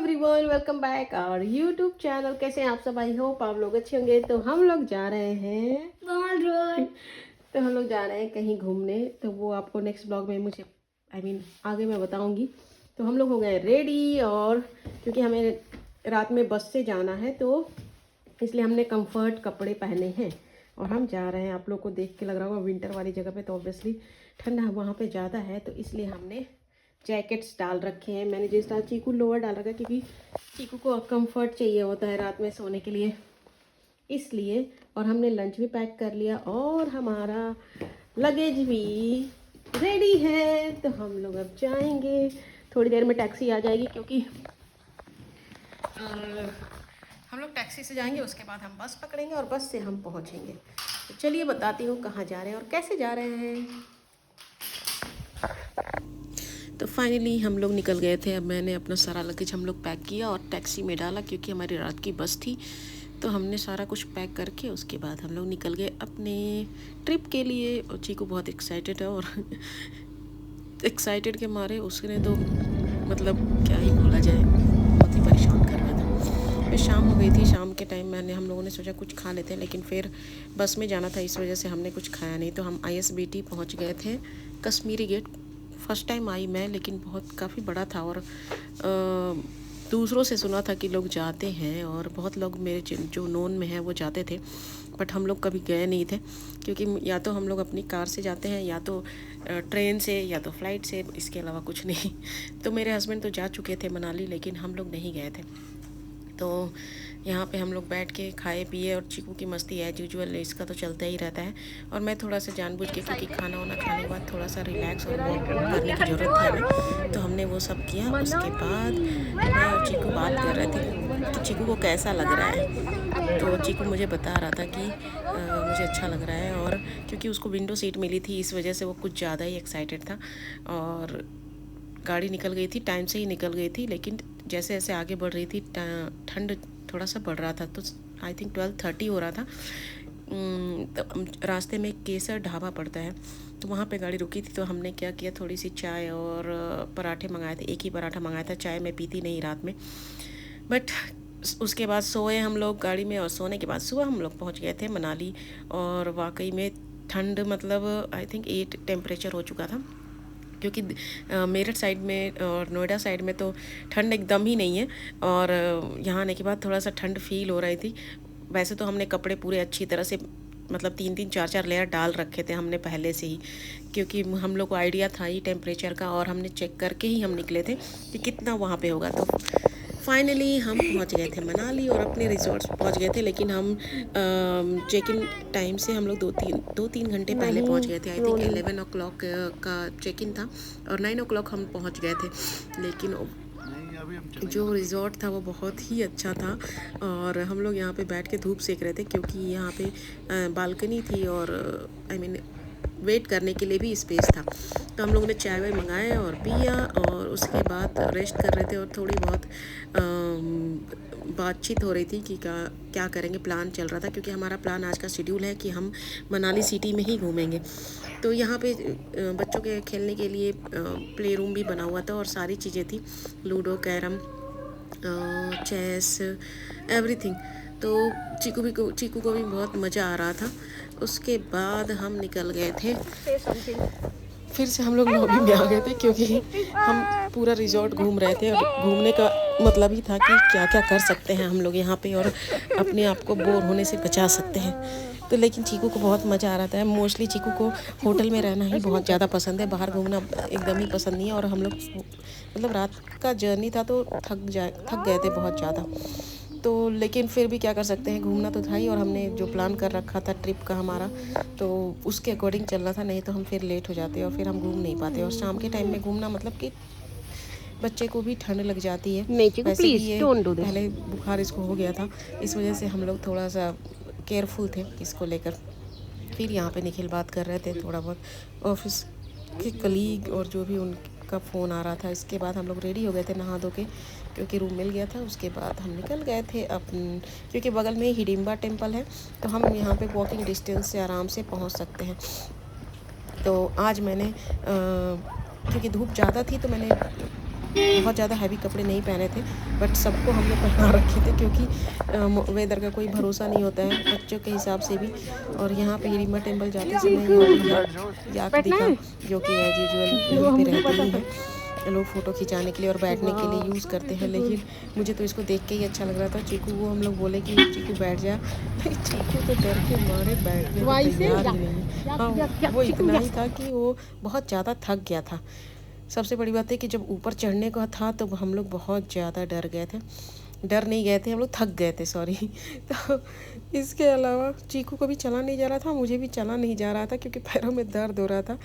Everyone, welcome back our YouTube channel. कैसे हैं आप सब? आई होप आप लोग अच्छे होंगे। तो हम लोग जा रहे हैं तो हम लोग जा रहे हैं कहीं घूमने। तो वो आपको नेक्स्ट ब्लॉग में मुझे आगे मैं बताऊंगी। तो हम लोग हो गए रेडी, और क्योंकि हमें रात में बस से जाना है तो इसलिए हमने कंफर्ट कपड़े पहने हैं और हम जा रहे हैं। आप लोग को देख के लग रहा होगा विंटर वाली जगह पे, तो ऑब्वियसली ठंडा वहाँ पे ज़्यादा है, तो इसलिए हमने जैकेट्स डाल रखे हैं। मैंने जिस तरह चीकू लोअर डाल रखा है क्योंकि चीकू को कंफर्ट चाहिए होता है रात में सोने के लिए, इसलिए। और हमने लंच भी पैक कर लिया और हमारा लगेज भी रेडी है। तो हम लोग अब जाएंगे, थोड़ी देर में टैक्सी आ जाएगी क्योंकि हम लोग टैक्सी से जाएंगे, उसके बाद हम बस पकड़ेंगे और बस से हम पहुंचेंगे। तो चलिए बताती हूँ कहाँ जा रहे हैं और कैसे जा रहे हैं। तो फाइनली हम लोग निकल गए थे। अब मैंने अपना सारा लगेज हम लोग पैक किया और टैक्सी में डाला क्योंकि हमारी रात की बस थी। तो हमने सारा कुछ पैक करके उसके बाद हम लोग निकल गए अपने ट्रिप के लिए। और चीकू बहुत एक्साइटेड है और एक्साइटेड के मारे उसने तो मतलब क्या ही बोला जाए, बहुत ही परेशान कर रहा था। फिर शाम हो गई थी। शाम के टाइम हम लोगों ने सोचा कुछ खा लेते हैं, लेकिन फिर बस में जाना था, इस वजह से हमने कुछ खाया नहीं। तो हम ISBT पहुँच गए थे, कश्मीरी गेट। फर्स्ट टाइम आई मैं, लेकिन काफ़ी बड़ा था और दूसरों से सुना था कि लोग जाते हैं और बहुत लोग मेरे जो नोन में हैं वो जाते थे, बट हम लोग कभी गए नहीं थे क्योंकि या तो हम लोग अपनी कार से जाते हैं या तो ट्रेन से या तो फ्लाइट से, इसके अलावा कुछ नहीं। तो मेरे हस्बैंड तो जा चुके थे मनाली, लेकिन हम लोग नहीं गए थे। तो यहाँ पे हम लोग बैठ के खाए पिए और चीकू की मस्ती एज यूजुअल इसका तो चलता ही रहता है। और मैं थोड़ा सा जानबूझ के, क्योंकि खाना वाना खाने के बाद थोड़ा सा रिलैक्स और वॉक करने की ज़रूरत थी हमें, तो हमने वो सब किया। उसके बाद मैं और चीकू बात कर रहे थे कि चीकू को कैसा लग रहा है। तो चीकू मुझे बता रहा था कि मुझे अच्छा लग रहा है, और क्योंकि उसको विंडो सीट मिली थी इस वजह से वो कुछ ज़्यादा ही एक्साइटेड था। और गाड़ी निकल गई थी, टाइम से ही निकल गई थी, लेकिन जैसे जैसे आगे बढ़ रही थी ठंड थोड़ा सा बढ़ रहा था। तो आई थिंक 12:30 हो रहा था। तो रास्ते में केसर ढाबा पड़ता है, तो वहाँ पे गाड़ी रुकी थी। तो हमने क्या किया, थोड़ी सी चाय और पराठे मंगाए थे। एक ही पराठा मंगाया था, चाय मैं पीती नहीं रात में। बट उसके बाद सोए हम लोग गाड़ी में, और सोने के बाद सुबह हम लोग पहुँच गए थे मनाली। और वाकई में ठंड मतलब आई थिंक 8 टेम्परेचर हो चुका था, क्योंकि मेरठ साइड में और नोएडा साइड में तो ठंड एकदम ही नहीं है। और यहाँ आने के बाद थोड़ा सा ठंड फील हो रही थी। वैसे तो हमने कपड़े पूरे अच्छी तरह से मतलब 3-3 4-4 लेयर डाल रखे थे हमने पहले से ही, क्योंकि हम लोग को आइडिया था ही टेम्परेचर का, और हमने चेक करके ही हम निकले थे कि कितना वहाँ पे होगा। तो फाइनली हम पहुंच गए थे मनाली और अपने रिजॉर्ट्स पहुंच गए थे। लेकिन हम चेक इन टाइम से हम लोग 2-3 घंटे पहले पहुंच गए थे। आई थिंक 11 o'clock का चेक इन था और 9 o'clock हम पहुंच गए थे। लेकिन जो रिज़ॉर्ट था वो बहुत ही अच्छा था, और हम लोग यहाँ पे बैठ के धूप सेक रहे थे क्योंकि यहाँ पे बालकनी थी और वेट करने के लिए भी स्पेस था। तो हम लोगों ने चाय वाय मंगाए और पिया, और उसके बाद रेस्ट कर रहे थे और थोड़ी बहुत बातचीत हो रही थी कि क्या करेंगे। प्लान चल रहा था क्योंकि हमारा प्लान आज का शेड्यूल है कि हम मनाली सिटी में ही घूमेंगे। तो यहाँ पे बच्चों के खेलने के लिए प्ले रूम भी बना हुआ था और सारी चीज़ें थी, लूडो, कैरम, चेस, एवरीथिंग। तो चीकू को भी बहुत मज़ा आ रहा था। उसके बाद हम निकल गए थे, फिर से हम लोग लॉबी में आ गए थे क्योंकि हम पूरा रिजॉर्ट घूम रहे थे। और घूमने का मतलब ही था कि क्या क्या कर सकते हैं हम लोग यहाँ पे और अपने आप को बोर होने से बचा सकते हैं। तो लेकिन चीकू को बहुत मज़ा आ रहा था। मोस्टली चीकू को होटल में रहना ही बहुत ज़्यादा पसंद है, बाहर घूमना एकदम ही पसंद नहीं है। और हम लोग मतलब रात का जर्नी था तो थक गए थे बहुत ज़्यादा। तो लेकिन फिर भी क्या कर सकते हैं, घूमना तो था ही, और हमने जो प्लान कर रखा था ट्रिप का हमारा, तो उसके अकॉर्डिंग चलना था, नहीं तो हम फिर लेट हो जाते और फिर हम घूम नहीं पाते। और शाम के टाइम में घूमना मतलब कि बच्चे को भी ठंड लग जाती है। वैसे भी ये पहले बुखार इसको हो गया था, इस वजह से हम लोग थोड़ा सा केयरफुल थे इसको लेकर। फिर यहाँ पे निखिल बात कर रहे थे थोड़ा बहुत, ऑफिस के कलीग और जो भी उनका फ़ोन आ रहा था। इसके बाद हम लोग रेडी हो गए थे नहा धो के, क्योंकि रूम मिल गया था। उसके बाद हम निकल गए थे क्योंकि बगल में हिडिम्बा टेम्पल है, तो हम यहाँ पे वॉकिंग डिस्टेंस से आराम से पहुँच सकते हैं। तो आज मैंने क्योंकि धूप ज़्यादा थी तो मैंने बहुत ज़्यादा हैवी कपड़े नहीं पहने थे, बट सबको हमने पहना रखे थे क्योंकि वेदर का कोई भरोसा नहीं होता है बच्चों के हिसाब से भी। और यहाँ पे हिडिंबा टेम्पल जाते समय यहाँ पे याक दिखा, जो कि एज यूजुअल यहीं पे रहते ही हैं लोग फ़ोटो खिंचाने के लिए और बैठने के लिए यूज़ करते हैं। लेकिन मुझे तो इसको देख के ही अच्छा लग रहा था। चीकू वो हम लोग बोले कि चीकू बैठ जा, चीकू तो डर के मारे बैठने को तैयार ही नहीं है। हाँ, वो इतना ही था कि वो बहुत ज़्यादा थक गया था। सबसे बड़ी बात है कि जब ऊपर चढ़ने का था तो हम लोग बहुत ज़्यादा डर गए थे, डर नहीं गए थे, हम लोग थक गए थे, सॉरी। तो इसके अलावा चीकू को भी चला नहीं जा रहा था, मुझे भी चला नहीं जा रहा था क्योंकि पैरों में दर्द हो रहा था।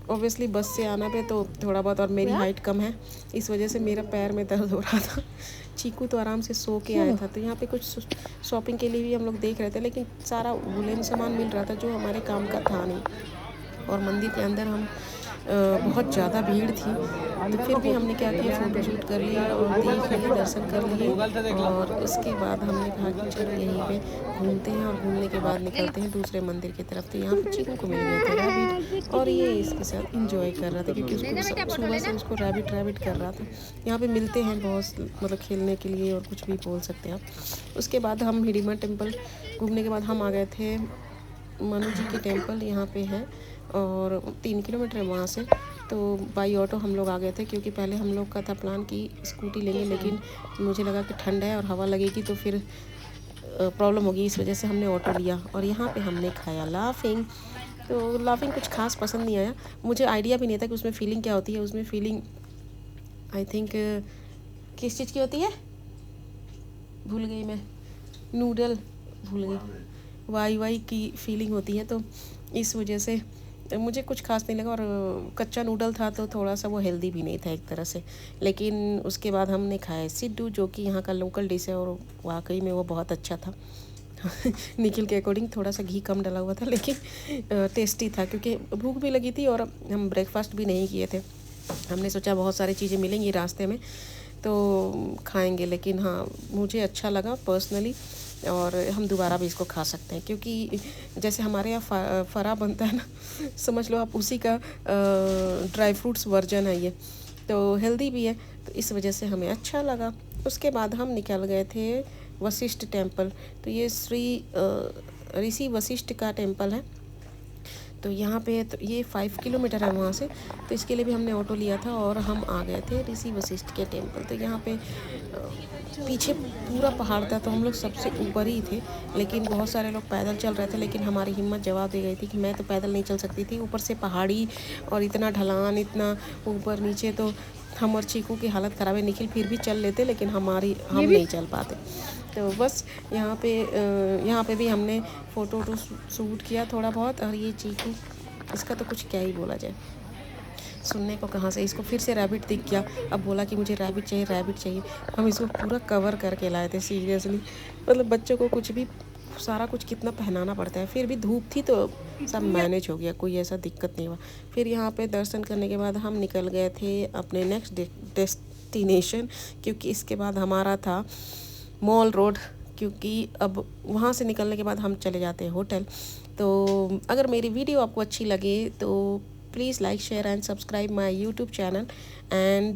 ऑब्वियसली बस से आना पे तो थोड़ा बहुत, और मेरी हाइट कम है इस वजह से मेरा पैर में दर्द हो रहा था। चीकू तो आराम से सो के आया था। तो यहाँ पे कुछ शॉपिंग के लिए भी हम लोग देख रहे थे, लेकिन सारा वुलन सामान मिल रहा था जो हमारे काम का था नहीं। और मंदिर के अंदर हम बहुत ज़्यादा भीड़ थी, तो फिर भी हमने क्या किया, फ़ोटो शूट कर लिया और देख लिए, दर्शन कर लिए। और उसके बाद हमने कहा कि चलो यहीं पे घूमते हैं, और घूमने के बाद निकलते हैं दूसरे मंदिर की तरफ। तो यहाँ पे चीकू को मिल गए थे रैबिट, और ये इसके साथ इंजॉय कर रहा था क्योंकि उसको सुबह से उसको रैबिट रैबिट कर रहा था। यहाँ पे मिलते हैं बहुत, मतलब खेलने के लिए, और कुछ भी बोल सकते हैं आप। उसके बाद हम हिडिंबा टेम्पल घूमने के बाद हम आ गए थे मनु जी के टेम्पल, यहाँ पे है और 3 किलोमीटर है वहाँ से। तो बाई ऑटो हम लोग आ गए थे क्योंकि पहले हम लोग का था प्लान कि स्कूटी लेंगे, लेकिन मुझे लगा कि ठंड है और हवा लगेगी तो फिर प्रॉब्लम होगी, इस वजह से हमने ऑटो लिया। और यहाँ पे हमने खाया लाफिंग। तो लाफिंग कुछ खास पसंद नहीं आया, मुझे आइडिया भी नहीं था कि उसमें फीलिंग क्या होती है। उसमें फीलिंग आई थिंक किस चीज़ की होती है, भूल गई मैं, नूडल भूल गई, वाई वाई की फीलिंग होती है। तो इस वजह से मुझे कुछ खास नहीं लगा, और कच्चा नूडल था तो थोड़ा सा वो हेल्दी भी नहीं था एक तरह से। लेकिन उसके बाद हमने खाया सिड्डू, जो कि यहाँ का लोकल डिश है, और वाकई में वो बहुत अच्छा था। निखिल के अकॉर्डिंग थोड़ा सा घी कम डला हुआ था, लेकिन टेस्टी था क्योंकि भूख भी लगी थी और हम ब्रेकफास्ट भी नहीं किए थे। हमने सोचा बहुत सारी चीज़ें मिलेंगी रास्ते में तो खाएंगे, लेकिन हाँ मुझे अच्छा लगा पर्सनली, और हम दोबारा भी इसको खा सकते हैं क्योंकि जैसे हमारे यहाँ फरा बनता है ना, समझ लो आप, उसी का ड्राई फ्रूट्स वर्जन है ये, तो हेल्दी भी है, तो इस वजह से हमें अच्छा लगा। उसके बाद हम निकल गए थे वशिष्ठ टेम्पल। तो ये श्री ऋषि वशिष्ठ का टेम्पल है। तो यहाँ पे तो ये 5 किलोमीटर है वहाँ से, तो इसके लिए भी हमने ऑटो लिया था और हम आ गए थे ऋषि वशिष्ठ के टेम्पल। तो यहाँ पे पीछे पूरा पहाड़ था, तो हम लोग सबसे ऊपर ही थे, लेकिन बहुत सारे लोग पैदल चल रहे थे, लेकिन हमारी हिम्मत जवाब दे गई थी कि मैं तो पैदल नहीं चल सकती थी, ऊपर से पहाड़ी और इतना ढलान, इतना ऊपर नीचे, तो हम और चीकू की हालत ख़राब है। निखिल फिर भी चल लेते, लेकिन हम नहीं चल पाते। तो बस यहाँ पे भी हमने फ़ोटो शूट किया थोड़ा बहुत। और ये चीकू, इसका तो कुछ क्या ही बोला जाए, सुनने को कहाँ से, इसको फिर से रैबिट दिख गया, अब बोला कि मुझे रैबिट चाहिए, रैबिट चाहिए। हम इसको पूरा कवर करके लाए थे सीरियसली, मतलब बच्चों को कुछ भी, सारा कुछ कितना पहनाना पड़ता है। फिर भी धूप थी तो सब मैनेज हो गया, कोई ऐसा दिक्कत नहीं हुआ। फिर यहाँ पे दर्शन करने के बाद हम निकल गए थे अपने नेक्स्ट डेस्टिनेशन, क्योंकि इसके बाद हमारा था मॉल रोड, क्योंकि अब वहाँ से निकलने के बाद हम चले जाते हैं होटल। तो अगर मेरी वीडियो आपको अच्छी लगे तो please like, share and subscribe my YouTube channel, and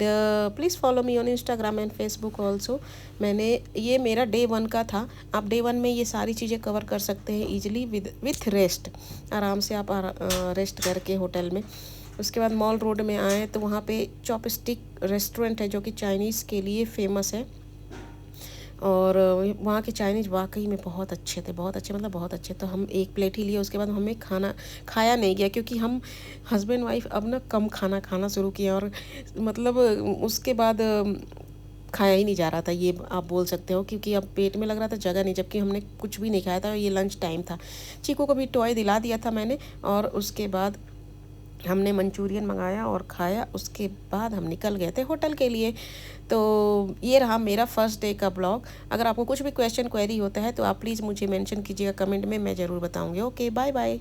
please follow me on Instagram and Facebook also. ये मेरा डे 1 का था। आप डे 1 में ये सारी चीज़ें कवर कर सकते हैं ईजिली विथ रेस्ट, आराम से आप रेस्ट करके होटल में। उसके बाद मॉल रोड में आए तो वहाँ पे चॉपस्टिक रेस्टोरेंट है जो कि चाइनीज़ के लिए फेमस है, और वहाँ के चाइनीज़ वाकई में बहुत अच्छे थे, बहुत अच्छे, मतलब बहुत अच्छे। तो हम एक प्लेट ही लिए, उसके बाद हमें खाया नहीं गया क्योंकि हम हस्बैंड वाइफ अब ना कम खाना खाना शुरू किया, और मतलब उसके बाद खाया ही नहीं जा रहा था, ये आप बोल सकते हो, क्योंकि अब पेट में लग रहा था जगह नहीं, जबकि हमने कुछ भी नहीं खाया था। ये लंच टाइम था। चीकू को भी टॉय दिला दिया था मैंने, और उसके बाद हमने मंचूरियन मंगाया और खाया। उसके बाद हम निकल गए थे होटल के लिए। तो ये रहा मेरा फर्स्ट डे का ब्लॉग। अगर आपको कुछ भी क्वेश्चन क्वेरी होता है तो आप प्लीज़ मुझे मेंशन कीजिएगा कमेंट में, मैं ज़रूर बताऊँगी। Okay, bye bye.